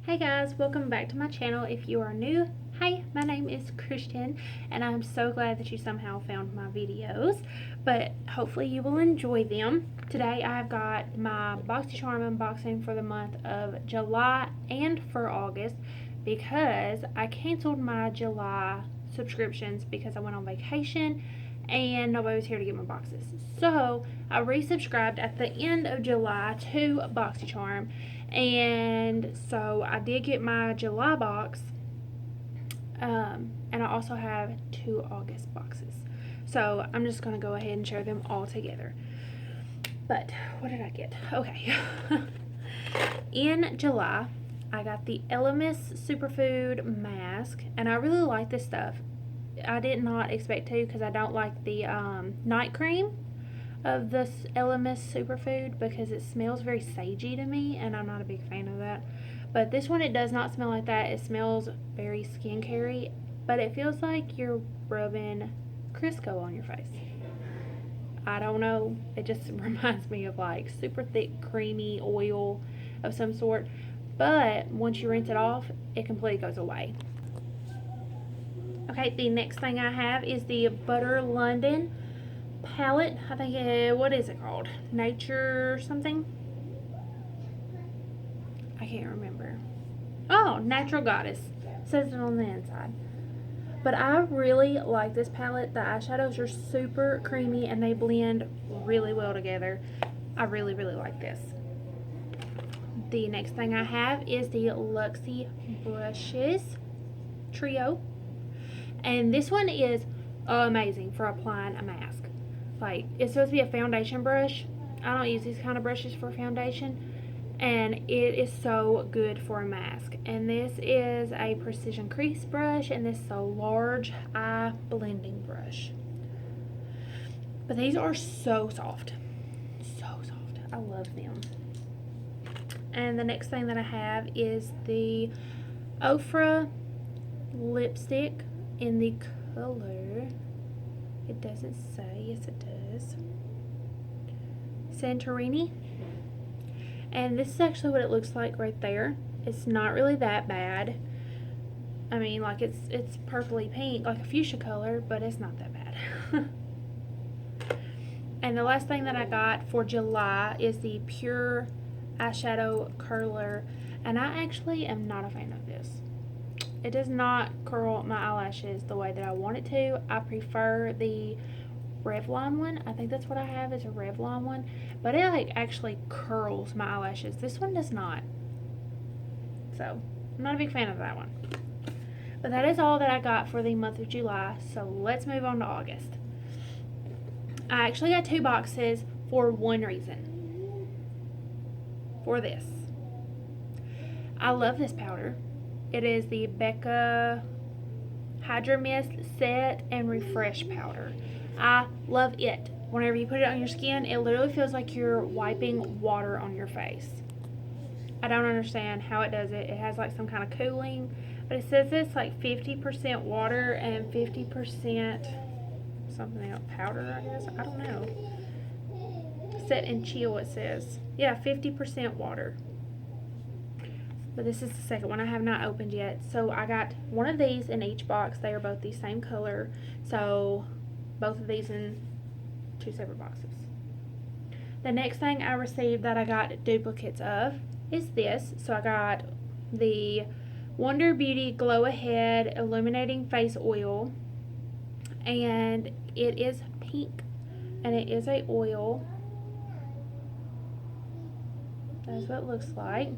Hey guys, welcome back to my channel. If you are new, hi, my name is Christian and I'm so glad that you somehow found my videos, but hopefully you will enjoy them. Today I've got my BoxyCharm unboxing for the month of July and for August because I canceled my July subscriptions because I went on vacation and nobody was here to get my boxes. So I resubscribed at the end of July to BoxyCharm, and so I did get my July box, and I also have 2 August boxes. So I'm just going to go ahead and share them all together. But what did I get? Okay. In July, I got the Elemis Superfood mask, and I really like this stuff. I did not expect to because I don't like the night cream of this Elemis Superfood because it smells very sagey to me and I'm not a big fan of that. But this one, it does not smell like that. It smells very skincare-y, but it feels like you're rubbing Crisco on your face. I don't know. It just reminds me of like super thick creamy oil of some sort. But once you rinse it off, it completely goes away. Okay, the next thing I have is the Butter London palette. I think, what is it called? Nature something? I can't remember. Oh, Natural Goddess. It says it on the inside. But I really like this palette. The eyeshadows are super creamy and they blend really well together. I really, really like this. The next thing I have is the Luxie Brushes Trio. And this one is amazing for applying a mask. Like, it's supposed to be a foundation brush. I don't use these kind of brushes for foundation. And it is so good for a mask. And this is a precision crease brush. And this is a large eye blending brush. But these are so soft. So soft. I love them. And the next thing that I have is the Oprah Lipstick in the color, it doesn't say, yes it does, Santorini. And this is actually what it looks like right there. It's not really that bad. I mean, like, it's purpley pink, like a fuchsia color, but it's not that bad. And the last thing that I got for July is the Pure Eyeshadow Curler, and I actually am not a fan of this. It does not curl my eyelashes the way that I want it to. I prefer the Revlon one. I think that's what I have, is a Revlon one. But it like actually curls my eyelashes. This one does not. So, I'm not a big fan of that one. But that is all that I got for the month of July. So, let's move on to August. I actually got 2 boxes for one reason. For this. I love this powder. It is the Becca Hydra Mist Set and Refresh Powder. I love it. Whenever you put it on your skin, it literally feels like you're wiping water on your face. I don't understand how it does it. It has like some kind of cooling, but it says it's like 50% water and 50% something else, powder, I guess. I don't know. Set and chill, it says. Yeah, 50% water. But this is the second one I have not opened yet. So I got one of these in each box. They are both the same color. So both of these in 2 separate boxes. The next thing I received that I got duplicates of is this. So I got the Wonder Beauty Glow Ahead Illuminating Face Oil. And it is pink. And it is a oil. That's what it looks like.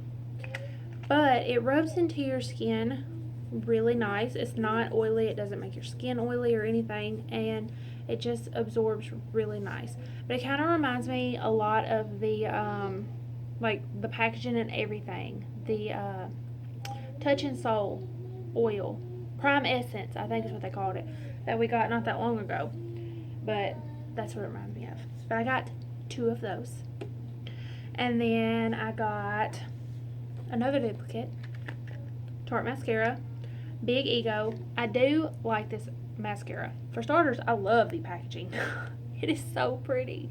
But it rubs into your skin really nice. It's not oily. It doesn't make your skin oily or anything. And it just absorbs really nice. But it kind of reminds me a lot of the, like the packaging and everything. The Touch and Soul oil. Prime Essence, I think is what they called it. That we got not that long ago. But that's what it reminds me of. But I got 2 of those. And then I got another duplicate, Tarte Mascara, Big Ego. I do like this mascara. For starters, I love the packaging. It is so pretty.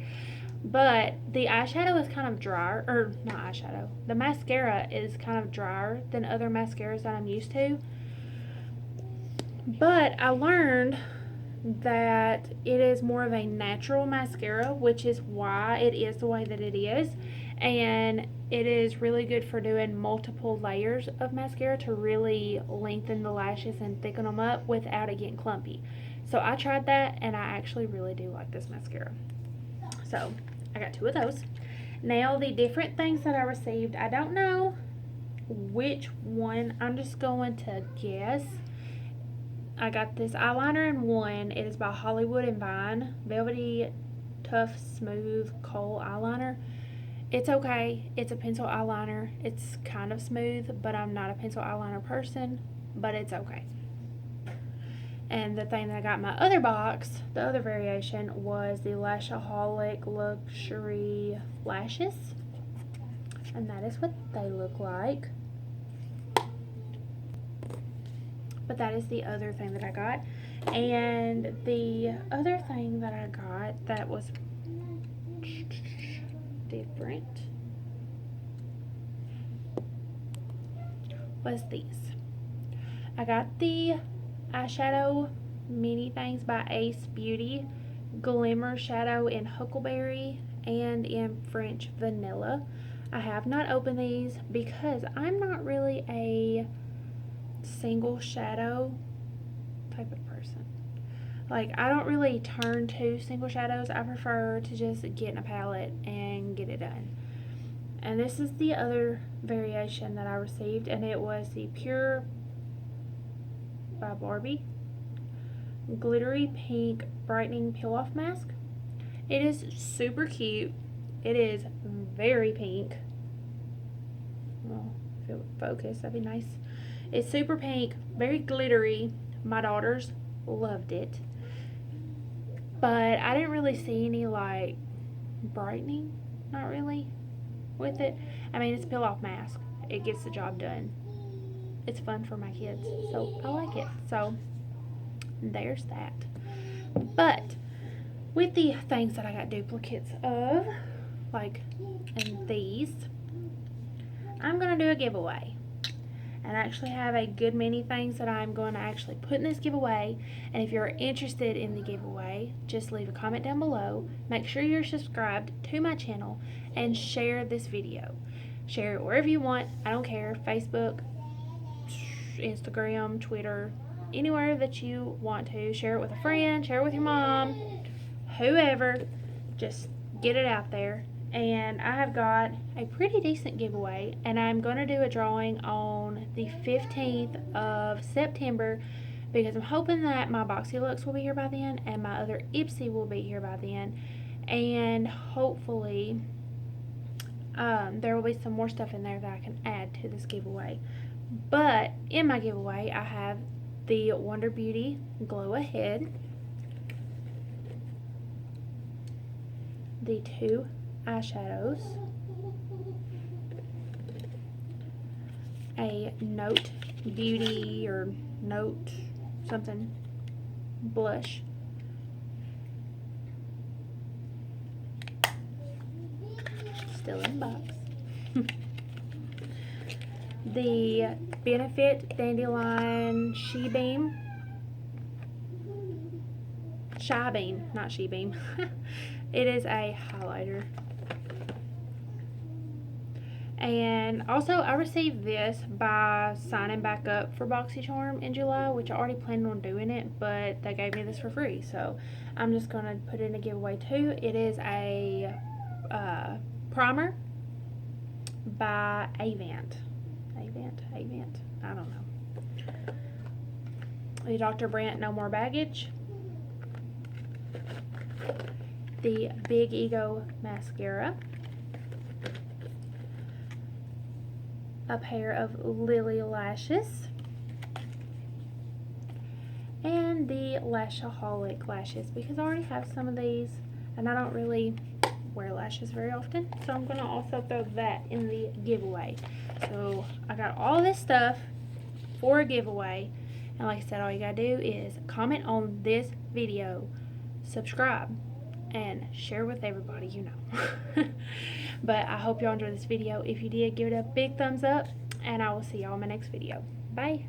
But the eyeshadow is kind of drier, or not eyeshadow, the mascara is kind of drier than other mascaras that I'm used to. But I learned that it is more of a natural mascara, which is why it is the way that it is. And it is really good for doing multiple layers of mascara to really lengthen the lashes and thicken them up without it getting clumpy. So I tried that, and I actually really do like this mascara. So I got 2 of those. Now the different things that I received, I don't know which one. I'm just going to guess. I got this eyeliner in one. It is by Hollywood and Vine. Velvety, Tough, Smooth, Kohl eyeliner. It's okay. It's a pencil eyeliner. It's kind of smooth, but I'm not a pencil eyeliner person, but it's okay. And the thing that I got in my other box, the other variation, was the Lashaholic Luxury Lashes. And that is what they look like. But that is the other thing that I got. And the other thing that I got that was different was these. I got the eyeshadow mini things by Ace Beauty, Glimmer Shadow in Huckleberry and in French Vanilla. I have not opened these because I'm not really a single shadow type of person. Like, I don't really turn to single shadows. I prefer to just get in a palette and get it done. And this is the other variation that I received, and it was the Pure by Barbie Glittery Pink Brightening Peel Off Mask. It is super cute. It is very pink. Well, if it would focus, that'd be nice. It's super pink, very glittery. My daughters loved it. But I didn't really see any, like, brightening, not really, with it. I mean, it's a peel-off mask. It gets the job done. It's fun for my kids, so I like it. So, there's that. But, with the things that I got duplicates of, like, and these, I'm going to do a giveaway. And I actually have a good many things that I'm going to actually put in this giveaway. And if you're interested in the giveaway, just leave a comment down below. Make sure you're subscribed to my channel and share this video. Share it wherever you want. I don't care. Facebook, Instagram, Twitter, anywhere that you want to. Share it with a friend. Share it with your mom. Whoever. Just get it out there. And I have got a pretty decent giveaway, and I'm going to do a drawing on the 15th of September because I'm hoping that my BoxyLux will be here by then and my other Ipsy will be here by then, and hopefully there will be some more stuff in there that I can add to this giveaway. But in my giveaway I have the Wonder Beauty Glow Ahead, the 2 eyeshadows, a Note Beauty or Note something blush, still in box, the Benefit Dandelion Shy Beam, not She Beam. It is a highlighter. And also, I received this by signing back up for BoxyCharm in July, which I already planned on doing it, but they gave me this for free, so I'm just going to put it in a giveaway too. It is a primer by Avant, I don't know. The Dr. Brandt No More Baggage, the Big Ego Mascara, a pair of Lily lashes, and the Lashaholic lashes because I already have some of these and I don't really wear lashes very often, so I'm going to also throw that in the giveaway. So I got all this stuff for a giveaway, and like I said, all you gotta do is comment on this video, subscribe, and share with everybody you know. But I hope y'all enjoyed this video. If you did, give it a big thumbs up, and I will see y'all in my next video. Bye.